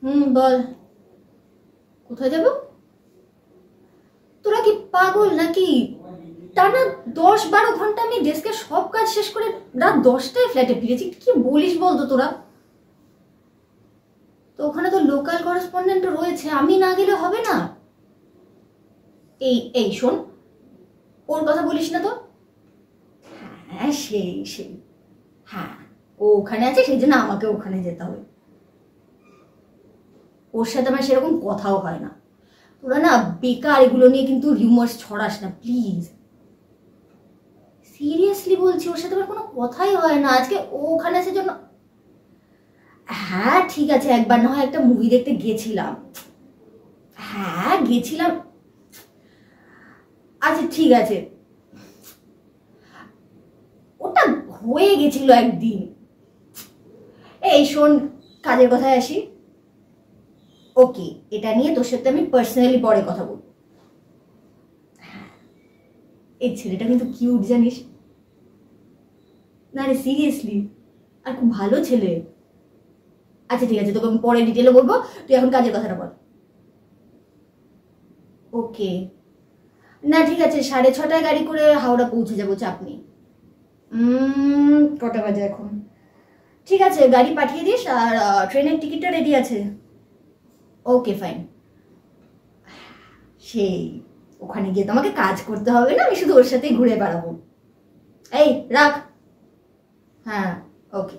বল, কোথায় যাব? তোরা কি পাগল নাকি? টানা 10-12 ঘন্টা আমি ডেস্কের সব কাজ শেষ করে রাত 10টায় ফ্ল্যাটে ফিরেছি। কি বলিস বলতো তোরা? তো ওখানে তো লোকাল করেসপন্ডেন্ট রয়েছে, আমি না গেলে হবে না। এই এই শোন, ওর কথা বলিস না তো। হ্যাঁ সেই হ্যাঁ, ও ওখানে আছে, সেই জন্য আমাকে ওখানে যেতে হবে। ওর সাথে আমার সেরকম কথাও হয় না। তোরা না বেকার এগুলো নিয়ে কিন্তু রিউমার্স ছড়াস না প্লিজ। সিরিয়াসলি বলছি, ওর সাথে আমার কোনো কথাই হয় না। আজকে ও ওখানে আছে জন্য। হ্যাঁ ঠিক আছে, একবার না হয় একটা মুভি দেখতে গেছিলাম। হ্যাঁ গেছিলাম। আচ্ছা ঠিক আছে, ওটা হয়ে গেছিল একদিন। এই শোন, কাজের কথায় আসি। ওকে, এটা নিয়ে তোর সাথে আমি পার্সোনালি পরে কথা বলবো। এই ছেলেটা কিন্তু কিউট জানিস। না রে সিরিয়াসলি, আর খুব ভালো ছেলে। আচ্ছা ঠিক আছে, তোকে আমি পরে ডিটেলে বলবো, তুই এখন কাজের কথাটা বল। ওকে, না ঠিক আছে, 6:30টায় গাড়ি করে হাওড়া পৌঁছে যাবো, চাপ নেই। কটা বাজে এখন? ঠিক আছে, গাড়ি পাঠিয়ে দিস, আর ট্রেনের টিকিটটা রেডি আছে। Okay fine. সেই ওখানে গিয়ে তো আমাকে কাজ করতে হবে না, আমি শুধু ওর সাথেই ঘুরে বেড়াবো। এই রাখ। হ্যাঁ ওকে।